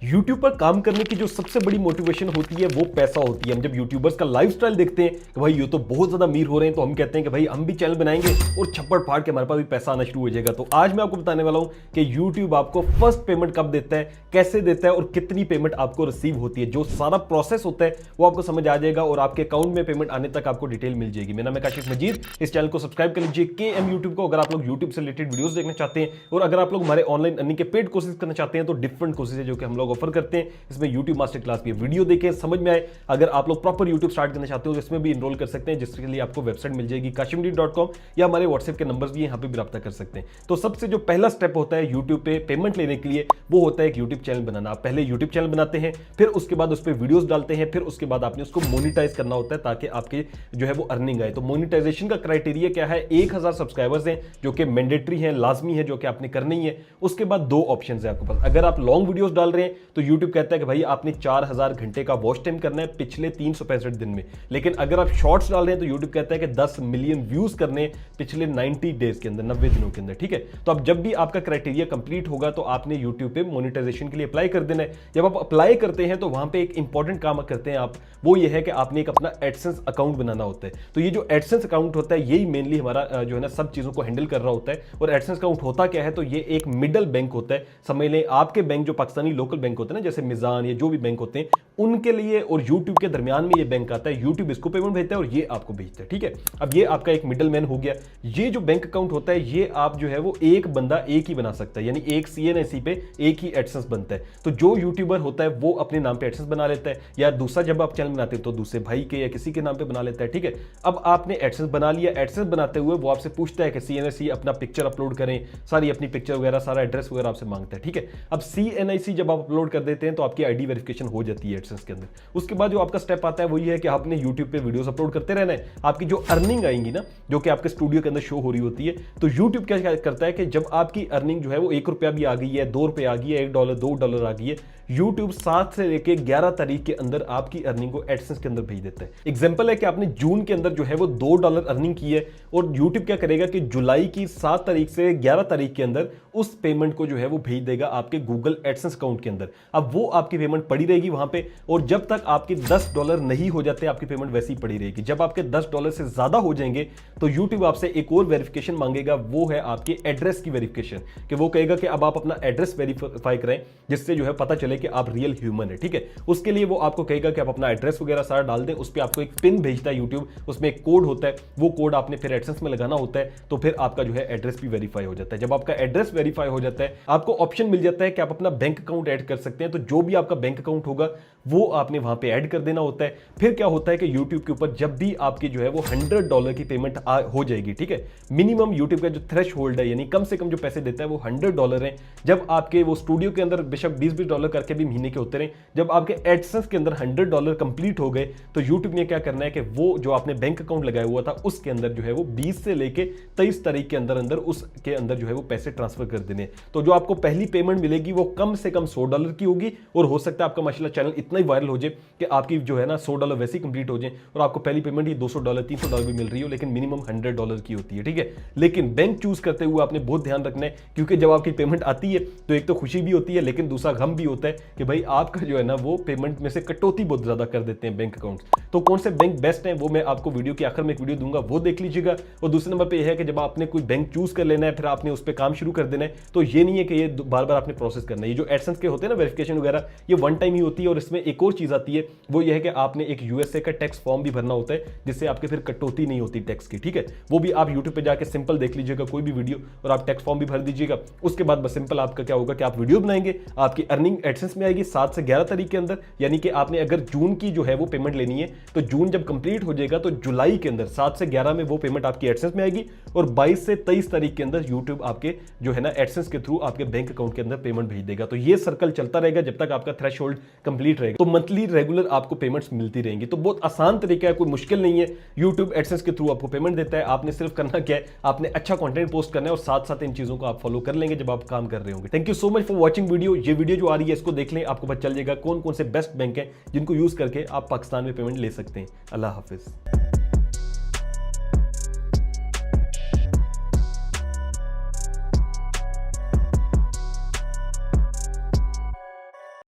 YouTube पर काम करने की जो सबसे बड़ी मोटिवेशन होती है वो पैसा होती है। हम जब यूट्यूबर्स का लाइफस्टाइल देखते हैं कि भाई ये तो बहुत ज्यादा अमीर हो रहे हैं, तो हम कहते हैं कि भाई हम भी चैनल बनाएंगे और छप्पड़ फाड़ के हमारे पास भी पैसा आना शुरू हो जाएगा। तो आज मैं आपको बताने वाला हूं कि यूट्यूब आपको फर्स्ट पेमेंट कब देता है, कैसे देता है और कितनी पेमेंट आपको रिसीव होती है। जो सारा प्रोसेस होता है वो आपको समझ आ जाएगा और आपके अकाउंट में पेमेंट आने तक आपको डिटेल मिल जाएगी। मेरा नाम है काशिफ मजीद। इस चैनल को सब्सक्राइब कर लीजिए KM यूट्यूब को, अगर आप लोग यूट्यूब से रिलेटेड वीडियोस देखना चाहते हैं और अगर आप लोग हमारे ऑनलाइन अर्निंग के पेड कोर्सेज करना चाहते हैं तो डिफरेंट कोर्सेज है जो कि हम लोग ऑफर करते हैं। इसमें यूट्यूब मास्टर क्लास की वीडियो देखें, समझ में आए। अगर आप लोग प्रॉपर यूट्यूब स्टार्ट करना चाहते हो तो इसमें भी इनरोल कर सकते हैं, जिसके लिए आपको वेबसाइट मिल जाएगी kashifmajid.com या हमारे व्हाट्सएप के नंबर्स भी यहाँ पे भी रब्ता कर सकते हैं। तो सबसे जो पहला स्टेप होता है यूट्यूब पे पेमेंट लेने के लिए वो होता है एक यूट्यूब चैनल बनाना। आप पहले यूट्यूब चैनल बनाते हैं, फिर उसके बाद उस पर वीडियोस डालते हैं, फिर उसके बाद आपने उसको मोनिटाइज करना होता है ताकि आपके जो है वो अर्निंग आए। तो मोनिटाइजेशन का क्राइटेरिया क्या है? 1000 सब्सक्राइबर्स हैं जो कि मैंडेटरी है, लाजमी है, जो कि आपने करनी है। उसके बाद दो ऑप्शन है आपके पास। अगर आप लॉन्ग वीडियोस डाल रहे हैं तो यूट्यूब कहता है कि भाई आपने 4000 घंटे का वॉच टाइम करना है पिछले 365 दिन में। लेकिन अगर आप शॉर्ट्स डाल रहे हैं तो यूट्यूब कहता है कि 10 मिलियन व्यूज करने पिछले 90 डेज के अंदर, 90 दिनों के अंदर। ठीक है, तो अब जब भी आपका क्राइटेरिया कंप्लीट होगा तो आपने यूट्यूब पे मोनेटाइजेशन के लिए अप्लाई कर देना है। जब आप अप्लाई करते हैं तो वहां पे एक इंपॉर्टेंट काम करते हैं आप, वो ये है कि आपने एक अपना एडसेंस अकाउंट बनाना होता है। तो ये जो एडसेंस अकाउंट होता है यही मेनली हमारा जो है ना सब चीजों को हैंडल कर रहा होता है। और एडसेंस अकाउंट होता क्या है? तो ये एक मिडल बैंक होता है। समझ लें आपके बैंक जो पाकिस्तानी लोकल बैंक होते हैं ना, जैसे मिजान या जो भी बैंक होते हैं, उनके लिए और यूट्यूब के दरमियान में ये बैंक आता है। यूट्यूब इसको पेमेंट भेजता है और ये आपको भेजता है। ठीक है, अब ये आपका एक मिडल मैन हो गया। ये जो बैंक अकाउंट होता है ये आप जो है वो एक बंदा एक ही बना सकता है, यानी एक CNIC पे एक ही एडसेंस बनता है। तो जो यूट्यूबर होता है वो अपने नाम पे एडसेंस बना लेता है, या दूसरा जब आप चैनल बनाते हो तो दूसरे भाई के या किसी के नाम पे बना लेता है। ठीक है, अब आपने एडसेंस बना लिया। एडसेंस बनाते हुए वो आपसे पूछता है कि CNIC अपना पिक्चर अपलोड करें, सारी अपनी पिक्चर वगैरह, सारा एड्रेस वगैरह आपसे मांगता है। ठीक है, अब CNIC जब आप अपलोड कर देते हैं तो आपकी ID वेरिफिकेशन हो जाती है एडसेंस के अंदर। उसके बाद जो आपका स्टेप आता है वो ये है कि आपने यूट्यूब पे वीडियोस अपलोड करते रहना है। आपकी जो अर्निंग आएंगी ना, जो कि आपके स्टूडियो के अंदर शो हो रही होती है, तो यूट्यूब क्या करता है कि जब आपकी अर्निंग जो है वो ₹1 भी आ गई है, ₹2 आ गई है, $1 $2 आ गई है, यूट्यूब 7 से लेकर 11 तारीख के अंदर आपकी अर्निंग को एडसेंस के अंदर भेज देता है। एग्जांपल है कि आपने जून के अंदर जो है वो $2 अर्निंग की है और यूट्यूब क्या करेगा कि जुलाई की 7 तारीख से 11 तारीख के अंदर उस पेमेंट को जो है वो भेज देगा आपके गूगल एडसेंस अकाउंट के अंदर। अब वो आपकी पेमेंट पड़ी रहेगी वहां पे, और जब तक आपके $10 नहीं हो जाते आपकी पेमेंट वैसे ही पड़ी रहेगी। जब आपके $10 से ज्यादा हो जाएंगे तो यूट्यूब आपसे एक और वेरिफिकेशन मांगेगा, वो है आपके एड्रेस की वेरिफिकेशन। कि वो कहेगा कि अब आप अपना एड्रेस वेरीफाई करें, जिससे जो है पता चले कि आप रियल ह्यूमन है। ठीक है, उसके लिए वो आपको कहेगा कि आप अपना एड्रेस वगैरह सारा डाल दें। उस पर आपको एक पिन भेजता है यूट्यूब, उसमें एक कोड होता है, वो कोड आपने फिर एडसेंस में लगाना होता है, तो फिर आपका जो है एड्रेस भी वेरीफाई हो जाता है। जब आपका एड्रेस वेरीफाई हो जाता है आपको ऑप्शन मिल जाता है कि आप अपना बैंक अकाउंट ऐड कर सकते हैं। तो जो भी आपका बैंक अकाउंट होगा वो आपने वहां पे ऐड कर देना होता है। फिर क्या होता है कि यूट्यूब के ऊपर जब भी आपकी जो है वो $100 की पेमेंट हो जाएगी, ठीक है, मिनिमम यूट्यूब का जो थ्रेश होल्ड है, यानी कम से कम जो पैसे देता है वो $100 है। जब आपके वो स्टूडियो के अंदर बेशक $20 करके भी महीने के होते रहे, जब आपके एडसेंस के अंदर $100 कंप्लीट हो गए तो यूट्यूब ने क्या करना है कि वो जो आपने बैंक अकाउंट लगाया हुआ था उसके अंदर जो है वो 20 से लेके 23 तारीख के अंदर अंदर उसके अंदर जो है वो पैसे ट्रांसफर कर देने। तो जो आपको पहली पेमेंट मिलेगी वो कम से कम $100 की होगी, और हो सकता है आपका माशाल्लाह चैनल इतना ही वायरल हो जाए कि आपकी जो है ना $100 वैसे ही कंप्लीट हो जाए और आपको पहली पेमेंट ही $200 $300 भी मिल रही हो, लेकिन मिनिमम $100 की होती है। ठीक है, लेकिन बैंक चूज करते हुए आपने बहुत ध्यान रखना है, क्योंकि जब आपकी पेमेंट आती है तो एक तो खुशी भी होती है, लेकिन दूसरा गम भी होता है कि भाई आपका जो है ना वो पेमेंट में से कटौती बहुत ज्यादा कर देते हैं बैंक अकाउंट। तो कौन से बैंक बेस्ट है वो मैं आपको वीडियो के आखिर में एक वीडियो दूंगा, वो देख लीजिएगा। और दूसरे नंबर पे यह है कि जब आपने कोई बैंक चूज कर लेना है फिर आपने उस पर काम शुरू कर देना है, तो ये नहीं है कि ये बार बार आपने प्रोसेस करना है। ये जो एडसेंस के होते हैं ना वेरिफिकेशन वगैरह, ये वन टाइम ही होती है। और इसमें एक और चीज आती है, वो ये है कि आपने एक USA का टैक्स फॉर्म भी भरना होता है, जिससे आपके फिर कटौती नहीं होती टैक्स की। ठीक है, वो भी आप यूट्यूब पे जाके सिंपल देख लीजिएगा कोई भी वीडियो, और आप टैक्स फॉर्म भी भर दीजिएगा। उसके बाद बस सिंपल आपका क्या होगा कि आप वीडियो बनाएंगे, आपकी अर्निंग एडसेंस में आएगी 7 से 11 तारीख के अंदर। यानी कि आपने अगर जून की जो है वो पेमेंट लेनी है तो जून जब कंप्लीट हो जाएगा तो जुलाई के अंदर 7 से 11 में वो पेमेंट आपकी एडसेंस में आएगी, और 22 से 23 तारीख के अंदर यूट्यूब आपके जो है ना एडसेंस के थ्रू आपके बैंक अकाउंट के अंदर पेमेंट भेज देगा। तो ये सर्कल चलता रहेगा जब तक आपका थ्रेशोल्ड कंप्लीट रहेगा। तो मंथली रेगुलर आपको पेमेंट्स मिलती रहेंगी। तो बहुत आसान तरीका है, कोई मुश्किल नहीं है। यूट्यूब एडसेंस के थ्रू आपको पेमेंट देता है, आपने सिर्फ करना क्या है, आपने अच्छा कंटेंट पोस्ट करना है और साथ साथ इन चीजों को आप फॉलो कर लेंगे जब आप काम कर रहे होंगे। Thank you so much for watching video. ये वीडियो जो आ रही है इसको देख लें, आपको पता चल जाएगा कौन कौन से बेस्ट बैंक है जिनको यूज करके आप पाकिस्तान में पेमेंट ले सकते हैं। अल्लाह हाफिज।